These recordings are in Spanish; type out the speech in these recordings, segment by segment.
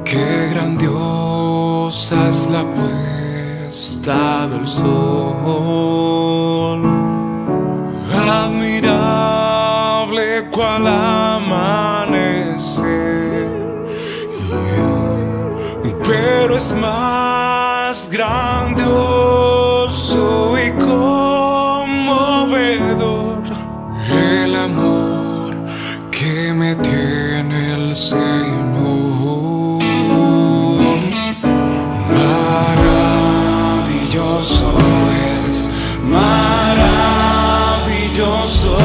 Qué grandiosa es la puesta del sol, admirable cual amanecer, pero es más grandioso y conmovedor el amor que me tiene el Señor. Maravilloso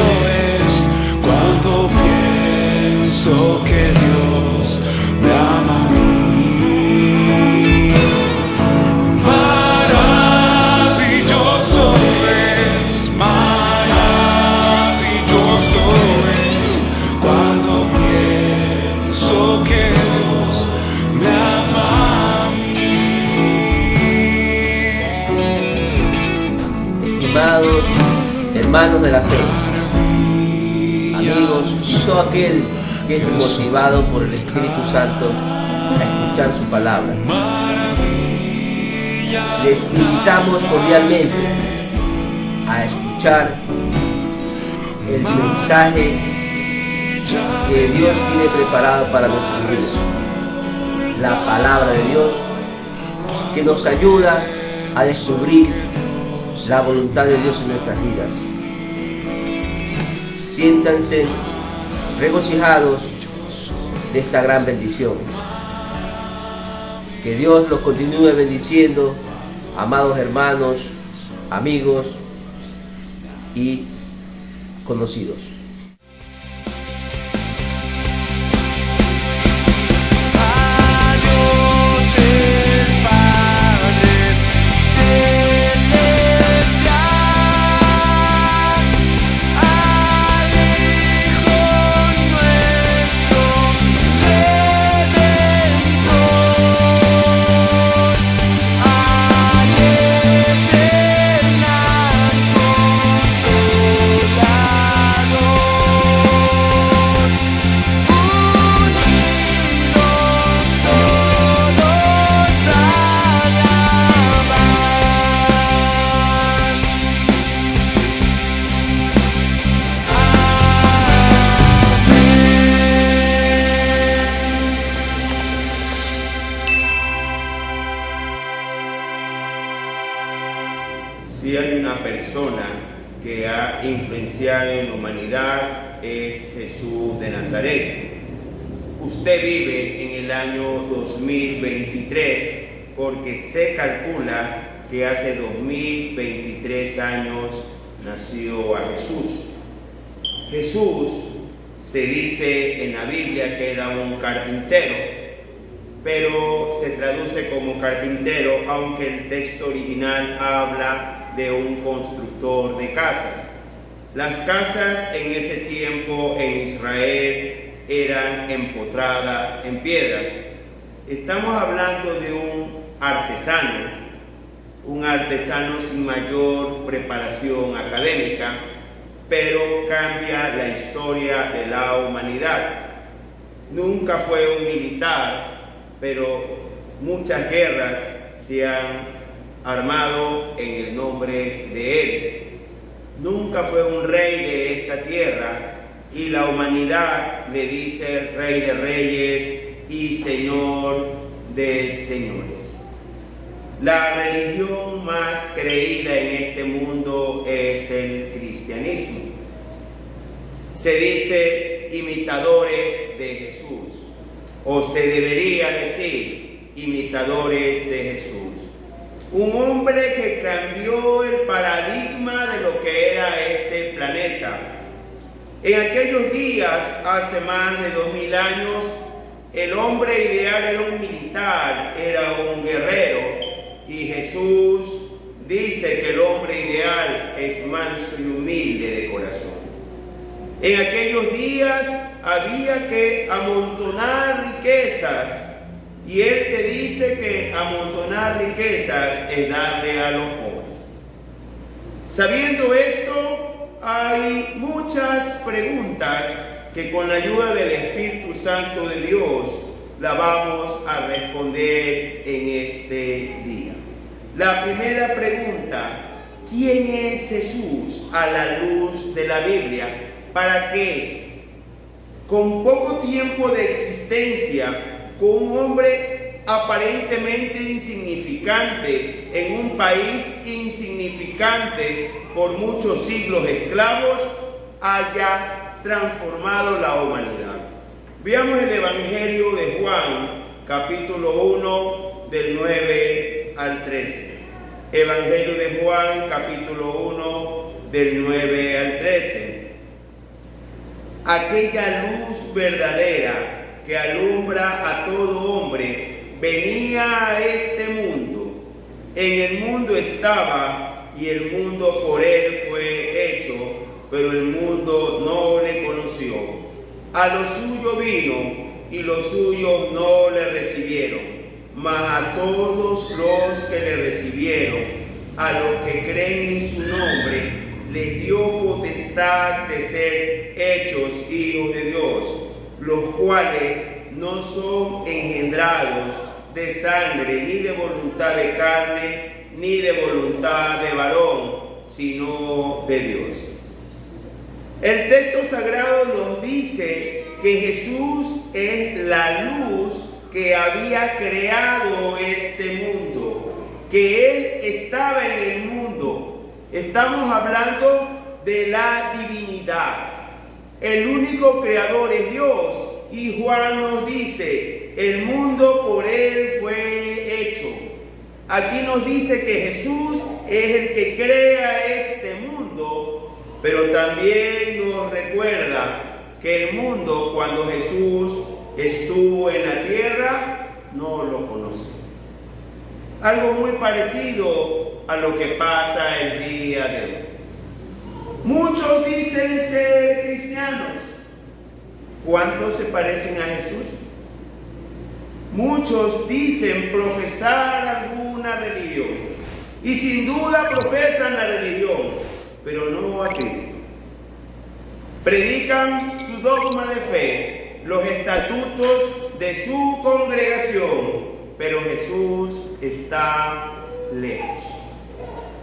es cuando pienso que Dios me ama a mí. Maravilloso es cuando pienso que Dios me ama a mí. Amados hermanos de la fe, amigos y todo aquel que es motivado por el Espíritu Santo a escuchar su palabra, les invitamos cordialmente a escuchar el mensaje que Dios tiene preparado para nuestros vidas, la palabra de Dios que nos ayuda a descubrir la voluntad de Dios en nuestras vidas. Siéntanse regocijados de esta gran bendición. Que Dios los continúe bendiciendo, amados hermanos, amigos y conocidos. Si hay una persona que ha influenciado en la humanidad, es Jesús de Nazaret. Usted vive en el año 2023 porque se calcula que hace 2023 años nació a Jesús. Jesús se dice en la Biblia que era un carpintero, pero se traduce como carpintero, aunque el texto original habla de un constructor de casas. Las casas en ese tiempo en Israel eran empotradas en piedra. Estamos hablando de un artesano sin mayor preparación académica, pero cambia la historia de la humanidad. Nunca fue un militar, pero muchas guerras se han armado en el nombre de él. Nunca fue un rey de esta tierra y la humanidad le dice Rey de Reyes y Señor de Señores. La religión más creída en este mundo es el cristianismo. Se dice imitadores de Jesús, o se debería decir imitadores de Jesús. Un hombre que cambió el paradigma de lo que era este planeta. En aquellos días, hace más de 2000 años, el hombre ideal era un militar, era un guerrero, y Jesús dice que el hombre ideal es manso y humilde de corazón. En aquellos días había que amontonar riquezas, y Él te dice que amontonar riquezas es darle a los pobres. Sabiendo esto, hay muchas preguntas que con la ayuda del Espíritu Santo de Dios la vamos a responder en este día. La primera pregunta: ¿quién es Jesús a la luz de la Biblia? ¿Para qué? Con poco tiempo de existencia, con un hombre aparentemente insignificante en un país insignificante por muchos siglos esclavos, haya transformado la humanidad. Veamos el Evangelio de Juan, capítulo 1, del 9 al 13. Evangelio de Juan, capítulo 1, del 9 al 13. Aquella luz verdadera que alumbra a todo hombre venía a este mundo. En el mundo estaba y el mundo por él fue hecho, pero el mundo no le conoció. A lo suyo vino y los suyos no le recibieron, mas a todos los que le recibieron, a los que creen en su nombre, les dio potestad de ser hechos hijos de Dios, los cuales no son engendrados de sangre, ni de voluntad de carne, ni de voluntad de varón, sino de Dios. El texto sagrado nos dice que Jesús es la luz que había creado este mundo, que Él estaba en el mundo. Estamos hablando de la divinidad. El único creador es Dios, y Juan nos dice: el mundo por Él fue hecho. Aquí nos dice que Jesús es el que crea este mundo, pero también nos recuerda que el mundo, cuando Jesús estuvo en la tierra, no lo conoció. Algo muy parecido a lo que pasa el día de hoy. Muchos dicen ser cristianos. ¿Cuántos se parecen a Jesús? Muchos dicen profesar alguna religión, y sin duda profesan la religión, pero no a Cristo. Predican su dogma de fe, los estatutos de su congregación, pero Jesús está lejos.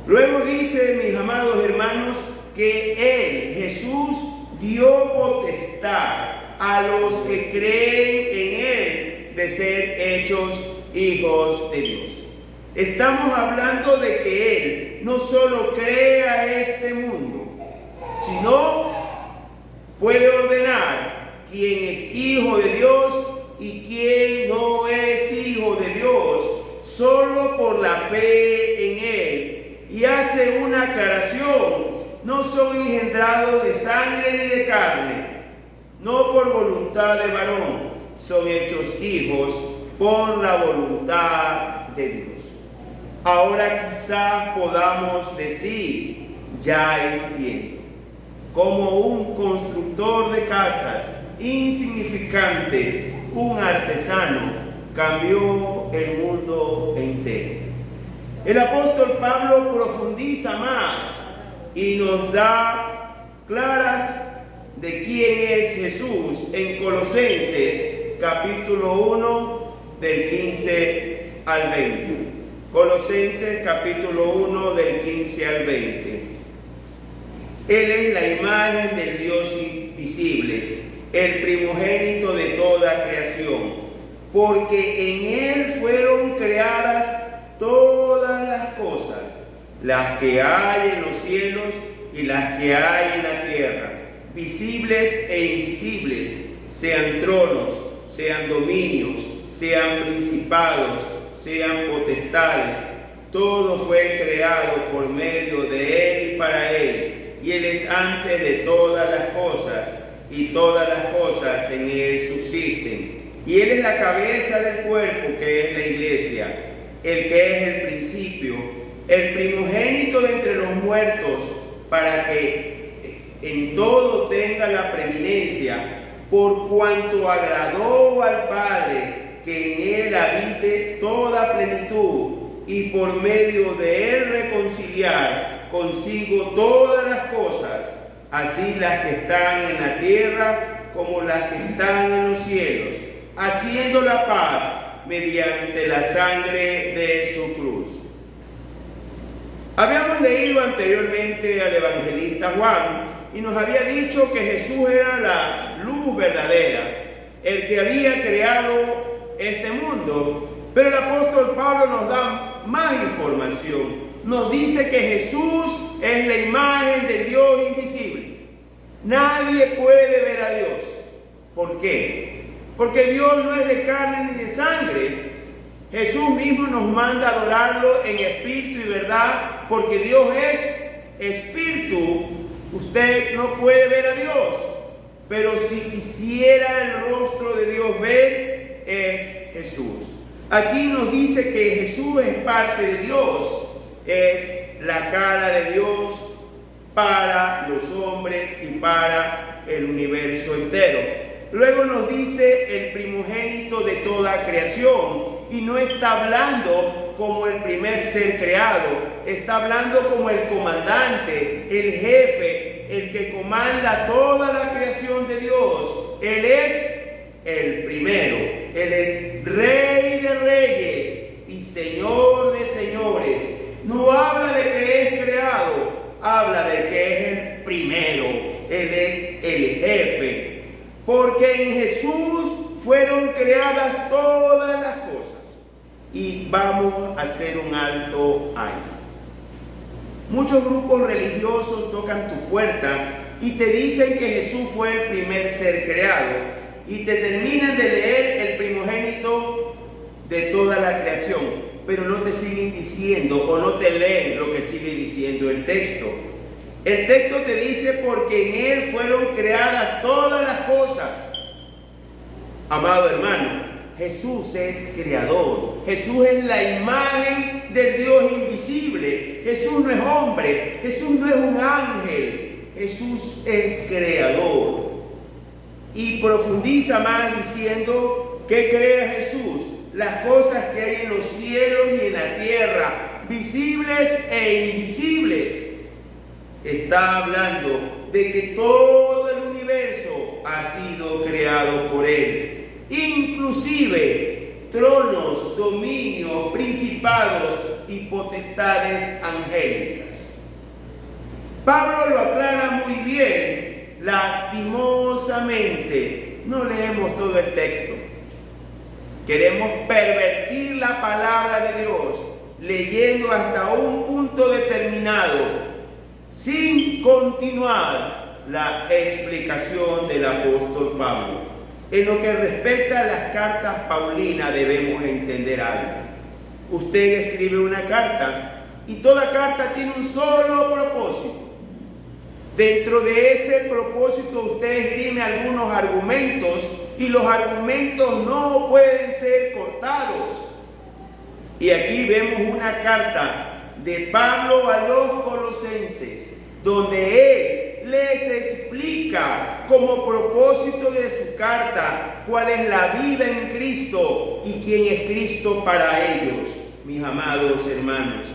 Luego dice, mis amados hermanos, que Él, Jesús, dio potestad a los que creen en Él de ser hechos hijos de Dios. Estamos hablando de que Él no solo crea este mundo, sino puede ordenar quién es hijo de Dios y quién no es hijo de Dios, solo por la fe en Él. Y hace una aclaración: no son engendrados de sangre ni de carne, no por voluntad de varón, son hechos hijos por la voluntad de Dios. Ahora quizás podamos decir: ya entiendo. Como un constructor de casas insignificante, un artesano, cambió el mundo entero. El apóstol Pablo profundiza más y nos da claras de quién es Jesús en Colosenses capítulo 1 del 15 al 20. Colosenses capítulo 1 del 15 al 20. Él es la imagen del Dios invisible, el primogénito de toda creación, porque en Él fueron creadas todas las cosas, las que hay en los cielos y las que hay en la tierra, visibles e invisibles, sean tronos, sean dominios, sean principados, sean potestades. Todo fue creado por medio de Él y para Él, y Él es antes de todas las cosas, y todas las cosas en Él subsisten. Y Él es la cabeza del cuerpo, que es la iglesia, el que es el principio, el primogénito de entre los muertos, para que en todo tenga la preeminencia, por cuanto agradó al Padre que en Él habite toda plenitud, y por medio de Él reconciliar consigo todas las cosas, así las que están en la tierra como las que están en los cielos, haciendo la paz mediante la sangre de su cruz. Habíamos leído anteriormente al evangelista Juan y nos había dicho que Jesús era la luz verdadera, el que había creado este mundo. Pero el apóstol Pablo nos da más información. Nos dice que Jesús es la imagen del Dios invisible. Nadie puede ver a Dios. ¿Por qué? Porque Dios no es de carne ni de sangre. Jesús mismo nos manda a adorarlo en espíritu y verdad, porque Dios es espíritu. Usted no puede ver a Dios, pero si quisiera el rostro de Dios ver, es Jesús. Aquí nos dice que Jesús es parte de Dios, es la cara de Dios para los hombres y para el universo entero. Luego nos dice el primogénito de toda creación, y no está hablando como el primer ser creado, está hablando como el comandante, el jefe, el que comanda toda la creación de Dios. Él es el primero, Él es Rey de reyes y Señor de señores. No habla de que es creado, habla de que es el primero, Él es el jefe. Porque en Jesús fueron creadas todas las cosas. Y vamos a hacer un alto ahí. Muchos grupos religiosos tocan tu puerta y te dicen que Jesús fue el primer ser creado, y te terminan de leer el primogénito de toda la creación, pero no te siguen diciendo o no te leen lo que sigue diciendo el texto. El texto te dice: porque en Él fueron creadas todas las cosas. Amado hermano, Jesús es creador. Jesús es la imagen del Dios invisible. Jesús no es hombre. Jesús no es un ángel. Jesús es creador. Y profundiza más diciendo: ¿qué crea Jesús? Las cosas que hay en los cielos y en la tierra, visibles e invisibles. Está hablando de que todo el universo ha sido creado por Él. Inclusive tronos, dominios, principados y potestades angélicas. Pablo lo aclara muy bien. Lastimosamente no leemos todo el texto. Queremos pervertir la palabra de Dios leyendo hasta un punto determinado, sin continuar la explicación del apóstol Pablo. En lo que respecta a las cartas paulinas debemos entender algo. Usted escribe una carta y toda carta tiene un solo propósito. Dentro de ese propósito usted esgrime algunos argumentos, y los argumentos no pueden ser cortados. Y aquí vemos una carta de Pablo a los colosenses, donde él les explica como propósito de su carta cuál es la vida en Cristo y quién es Cristo para ellos. Mis amados hermanos,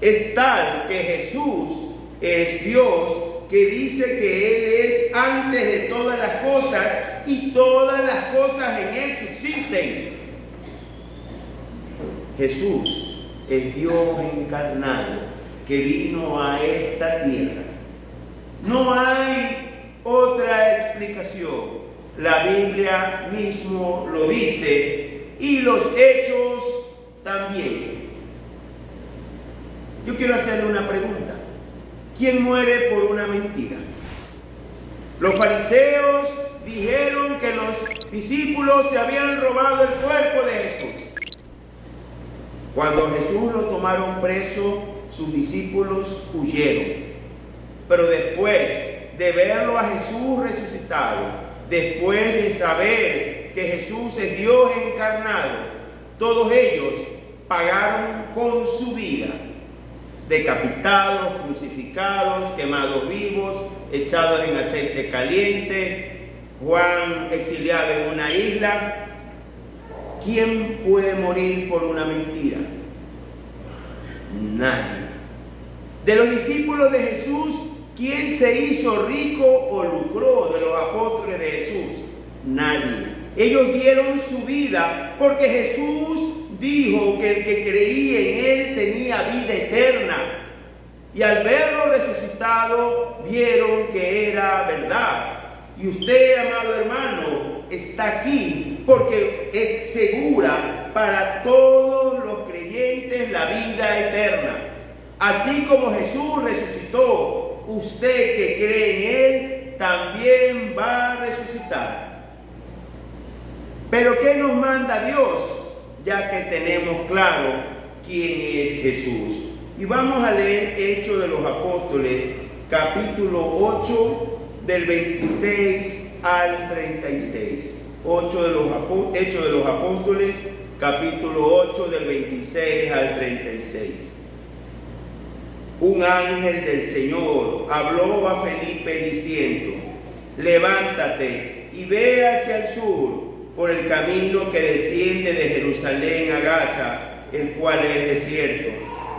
es tal que Jesús es Dios, que dice que Él es antes de todas las cosas y todas las cosas en Él subsisten. Jesús es Dios encarnado que vino a esta tierra. No hay otra explicación. La Biblia mismo lo dice y los hechos también. Yo quiero hacerle una pregunta. ¿Quién muere por una mentira? Los fariseos dijeron que los discípulos se habían robado el cuerpo de Jesús. Cuando Jesús lo tomaron preso, sus discípulos huyeron. Pero después de verlo a Jesús resucitado, después de saber que Jesús es Dios encarnado, todos ellos pagaron con su vida. Decapitados, crucificados, quemados vivos, echados en aceite caliente, Juan exiliado en una isla. ¿Quién puede morir por una mentira? Nadie. De los discípulos de Jesús, ¿quién se hizo rico o lucró de los apóstoles de Jesús? Nadie. Ellos dieron su vida porque Jesús dijo que el que creía en Él tenía vida eterna. Y al verlo resucitado, vieron que era verdad. Y usted, amado hermano, está aquí porque es segura para todos los creyentes la vida eterna. Así como Jesús resucitó, usted que cree en Él también va a resucitar. Pero ¿qué nos manda Dios? Ya que tenemos claro quién es Jesús. Y vamos a leer Hechos de los Apóstoles, capítulo 8, del 26 al 36. Hechos de los Apóstoles, capítulo 8, del 26 al 36. Un ángel del Señor habló a Felipe diciendo: levántate y ve hacia el sur, por el camino que desciende de Jerusalén a Gaza, el cual es desierto.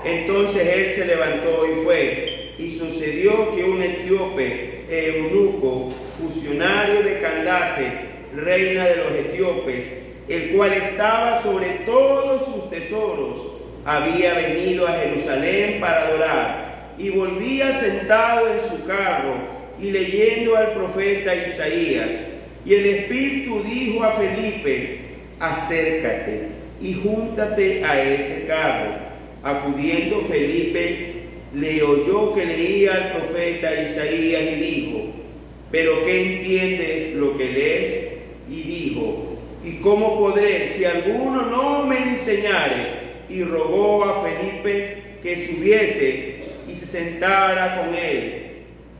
Entonces él se levantó y fue. Y sucedió que un etíope, eunuco, funcionario de Candace, reina de los etíopes, el cual estaba sobre todos sus tesoros, había venido a Jerusalén para adorar, y volvía sentado en su carro y leyendo al profeta Isaías. Y el Espíritu dijo a Felipe: acércate y júntate a ese carro. Acudiendo Felipe, le oyó que leía al profeta Isaías y dijo: ¿pero qué entiendes lo que lees? Y dijo: ¿y cómo podré si alguno no me enseñare? Y rogó a Felipe que subiese y se sentara con él.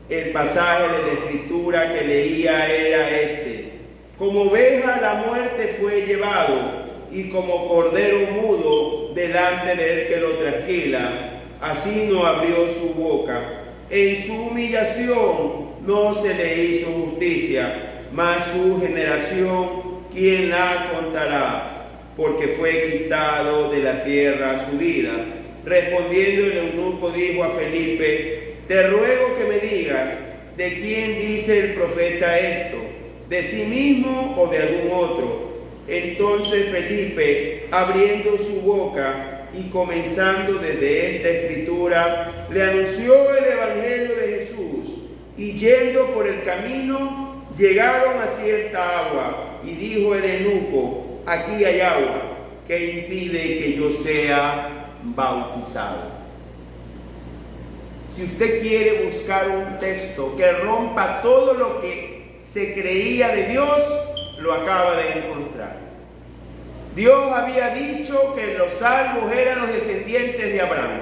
El pasaje de la Escritura que leía era este: como oveja a la muerte fue llevado, y como cordero mudo delante de él que lo trasquila, así no abrió su boca. En su humillación no se le hizo justicia, mas su generación, ¿quién la contará? Porque fue quitado de la tierra su vida. Respondiendo el eunuco dijo a Felipe: te ruego que me digas, ¿de quién dice el profeta esto? ¿De sí mismo o de algún otro? Entonces Felipe, abriendo su boca y comenzando desde esta escritura, le anunció el evangelio de Jesús. Y yendo por el camino, llegaron a cierta agua, y dijo el eunuco: aquí hay agua, que impide que yo sea bautizado. Si usted quiere buscar un texto que rompa todo lo que se creía de Dios, lo acaba de encontrar. Dios había dicho que los salvos eran los descendientes de Abraham.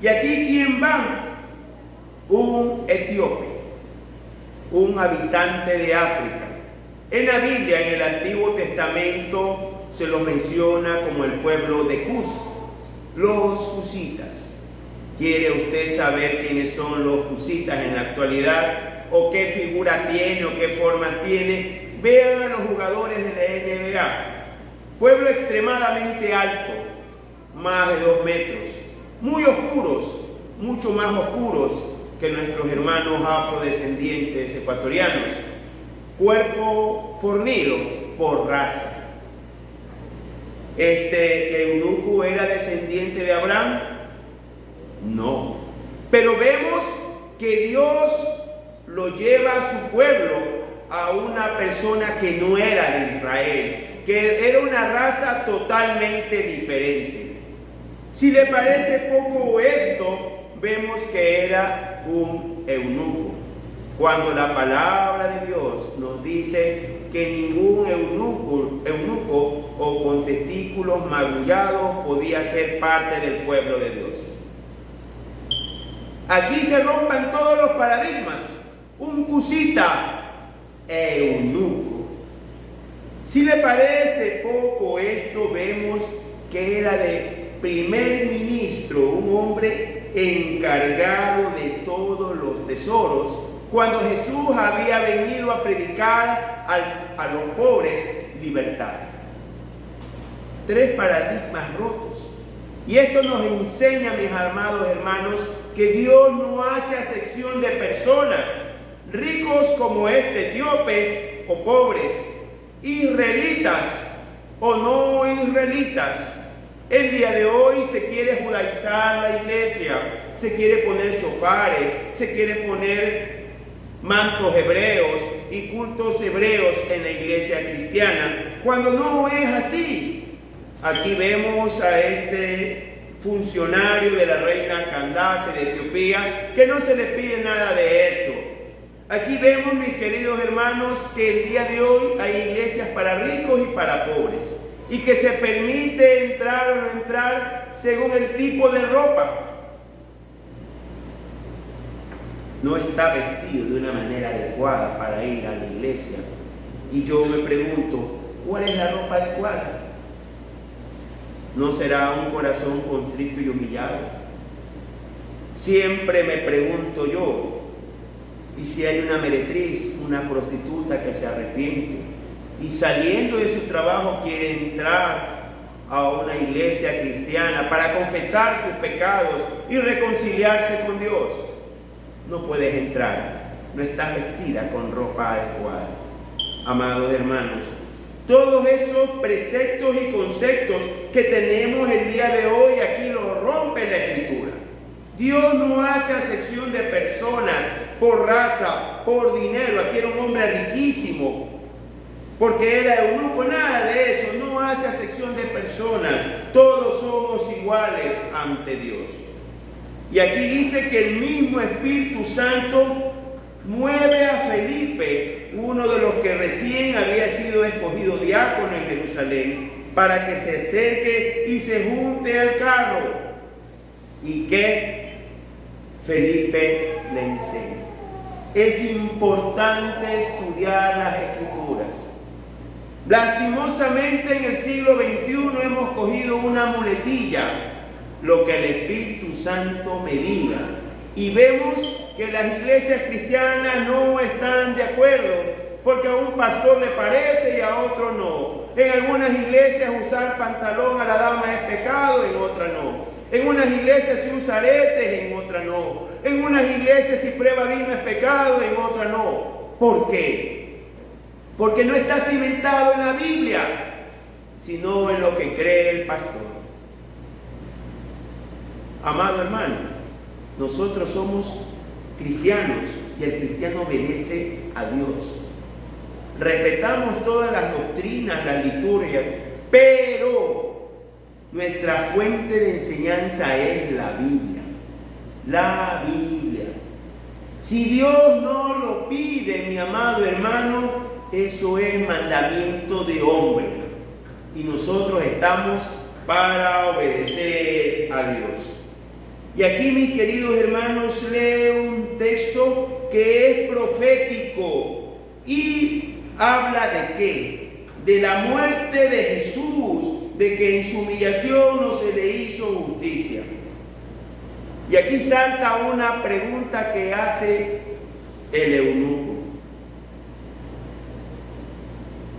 ¿Y aquí quién va? Un etíope, un habitante de África. En la Biblia, en el Antiguo Testamento, se los menciona como el pueblo de Cus, los cusitas. ¿Quiere usted saber quiénes son los cusitas en la actualidad? ¿O qué figura tiene o qué forma tiene? Vean a los jugadores de la NBA. Pueblo extremadamente alto, más de 2 metros, muy oscuros, mucho más oscuros que nuestros hermanos afrodescendientes ecuatorianos. Cuerpo fornido por raza. ¿Este eunuco era descendiente de Abraham? No. Pero vemos que Dios lo lleva a su pueblo, a una persona que no era de Israel, que era una raza totalmente diferente. Si le parece poco esto, vemos que era un eunuco, cuando la palabra de Dios nos dice que ningún eunuco o con testículos magullados podía ser parte del pueblo de Dios. Aquí se rompen todos los paradigmas. Un cusita, eunuco. Si le parece poco esto, vemos que era de primer ministro, un hombre encargado de todos los tesoros, cuando Jesús había venido a predicar a los pobres libertad. 3 paradigmas rotos. Y esto nos enseña, mis amados hermanos, que Dios no hace acepción de personas, ricos como este etíope o pobres, israelitas o no israelitas. El día de hoy se quiere judaizar la iglesia, se quiere poner chofares, se quiere poner mantos hebreos y cultos hebreos en la iglesia cristiana, cuando no es así. Aquí vemos a este funcionario de la reina Candace de Etiopía, que no se le pide nada de eso. Aquí vemos, mis queridos hermanos, que el día de hoy hay iglesias para ricos y para pobres, y que se permite entrar o no entrar según el tipo de ropa. No está vestido de una manera adecuada para ir a la iglesia. Y yo me pregunto, ¿cuál es la ropa adecuada? ¿No será un corazón contrito y humillado? Siempre me pregunto yo, ¿y si hay una meretriz, una prostituta que se arrepiente y saliendo de su trabajo quiere entrar a una iglesia cristiana para confesar sus pecados y reconciliarse con Dios? No puedes entrar, no estás vestida con ropa adecuada. Amados hermanos, todos esos preceptos y conceptos que tenemos el día de hoy aquí lo rompe la Escritura. Dios no hace acepción de personas por raza, por dinero. Aquí era un hombre riquísimo porque era eunuco, nada de eso. No hace acepción de personas. Todos somos iguales ante Dios. Y aquí dice que el mismo Espíritu Santo mueve a Felipe, uno de los que recién había sido escogido diácono en Jerusalén, para que se acerque y se junte al carro. Y que Felipe le enseña. Es importante estudiar las Escrituras. Lastimosamente en el siglo XXI hemos cogido una muletilla, lo que el Espíritu Santo me diga, y vemos que las iglesias cristianas no están de acuerdo, porque a un pastor le parece y a otro no. En algunas iglesias usar pantalón a la dama es pecado, en otras no. En unas iglesias se usa aretes, en otras no. En unas iglesias si prueba vino es pecado, en otras no. ¿Por qué? Porque no está cimentado en la Biblia, sino en lo que cree el pastor. Amado hermano, nosotros somos cristianos y el cristiano obedece a Dios. Respetamos todas las doctrinas, las liturgias, pero nuestra fuente de enseñanza es la Biblia. La Biblia. Si Dios no lo pide, mi amado hermano, eso es mandamiento de hombre. Y nosotros estamos para obedecer a Dios. Y aquí, mis queridos hermanos, leo un texto que es profético y habla de ¿qué? De la muerte de Jesús, de que en su humillación no se le hizo justicia. Y aquí salta una pregunta que hace el eunuco.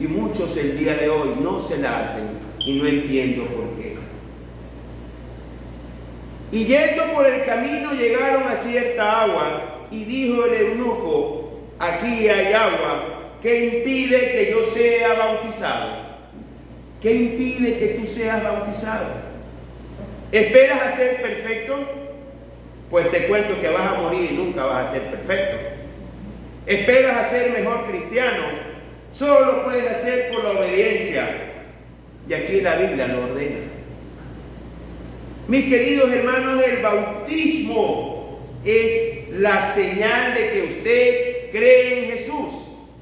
Y muchos el día de hoy no se la hacen y no entiendo por qué. Y yendo por el camino llegaron a cierta agua, y dijo el eunuco: aquí hay agua, ¿qué impide que yo sea bautizado? ¿Qué impide que tú seas bautizado? ¿Esperas a ser perfecto? Pues te cuento que vas a morir y nunca vas a ser perfecto. ¿Esperas a ser mejor cristiano? Solo puedes hacer por la obediencia. Y aquí la Biblia lo ordena. Mis queridos hermanos, el bautismo es la señal de que usted cree en Jesús.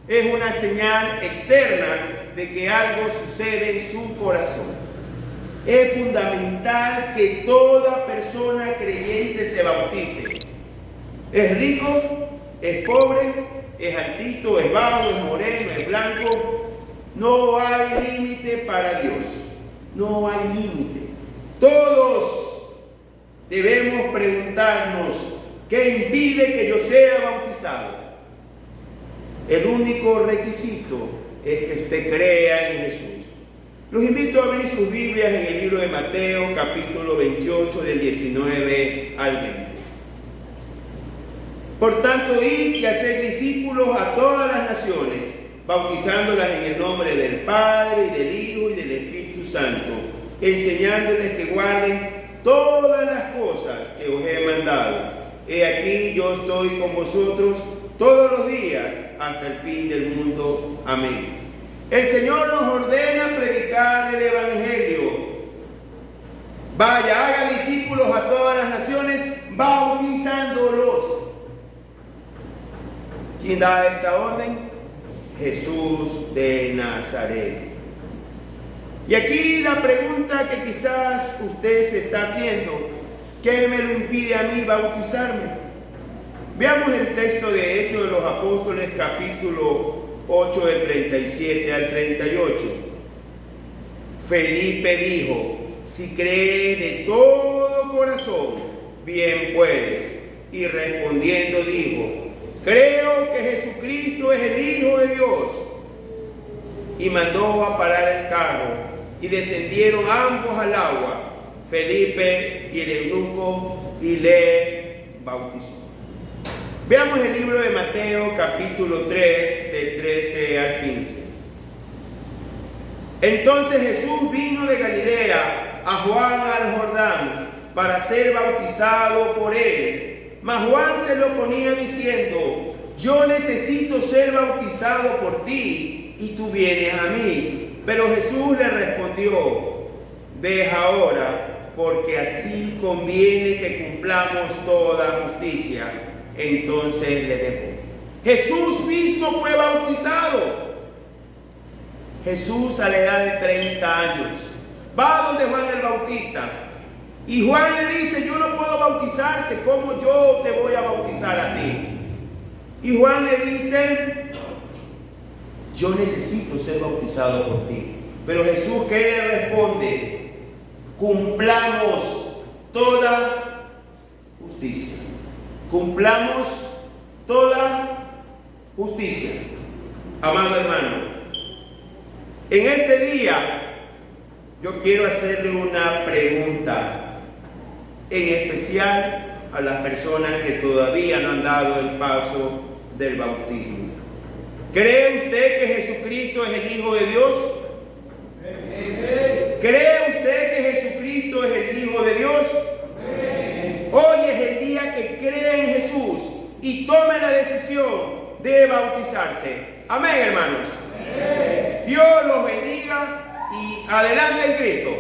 Es una señal externa de que algo sucede en su corazón. Es fundamental que toda persona creyente se bautice. ¿Es rico? ¿Es pobre? ¿Es altito? ¿Es bajo? ¿Es moreno? ¿Es blanco? No hay límite para Dios. No hay límite. Todos debemos preguntarnos: ¿qué impide que yo sea bautizado? El único requisito es que usted crea en Jesús. Los invito a abrir sus Biblias en el libro de Mateo, capítulo 28, del 19 al 20. Por tanto, id y haced discípulos a todas las naciones, bautizándolas en el nombre del Padre, y del Hijo, y del Espíritu Santo, enseñándoles que guarden todas las cosas que os he mandado. He aquí yo estoy con vosotros todos los días hasta el fin del mundo. Amén. El Señor nos ordena predicar el Evangelio. Vaya, haga discípulos a todas las naciones, bautizándolos. ¿Quién da esta orden? Jesús de Nazaret. Y aquí la pregunta que quizás usted se está haciendo: ¿qué me lo impide a mí bautizarme? Veamos el texto de Hechos de los Apóstoles, capítulo 8, del 37 al 38. Felipe dijo: si crees de todo corazón, bien puedes. Y respondiendo dijo: creo que Jesucristo es el Hijo de Dios. Y mandó a parar el carro, y descendieron ambos al agua, Felipe y el eunuco, y le bautizó. Veamos el libro de Mateo, capítulo 3, del 13 al 15. Entonces Jesús vino de Galilea a Juan al Jordán para ser bautizado por él. Mas Juan se lo oponía diciendo: yo necesito ser bautizado por ti, y tú vienes a mí. Pero Jesús le respondió: deja ahora, porque así conviene que cumplamos toda justicia. Entonces le dejó. Jesús mismo fue bautizado. Jesús, a la edad de 30 años, va donde Juan el Bautista, y Juan le dice: yo no puedo bautizarte, ¿cómo yo te voy a bautizar a ti? Y Juan le dice: yo necesito ser bautizado por ti. Pero Jesús, ¿qué le responde? Cumplamos toda justicia. Cumplamos toda justicia. Amado hermano, en este día yo quiero hacerle una pregunta, en especial a las personas que todavía no han dado el paso del bautismo. ¿Cree usted que Jesucristo es el Hijo de Dios? ¿Cree usted que Jesucristo es el Hijo de Dios? Hoy es el día que cree en Jesús y tome la decisión de bautizarse. Amén, hermanos. Dios los bendiga y adelante en Cristo.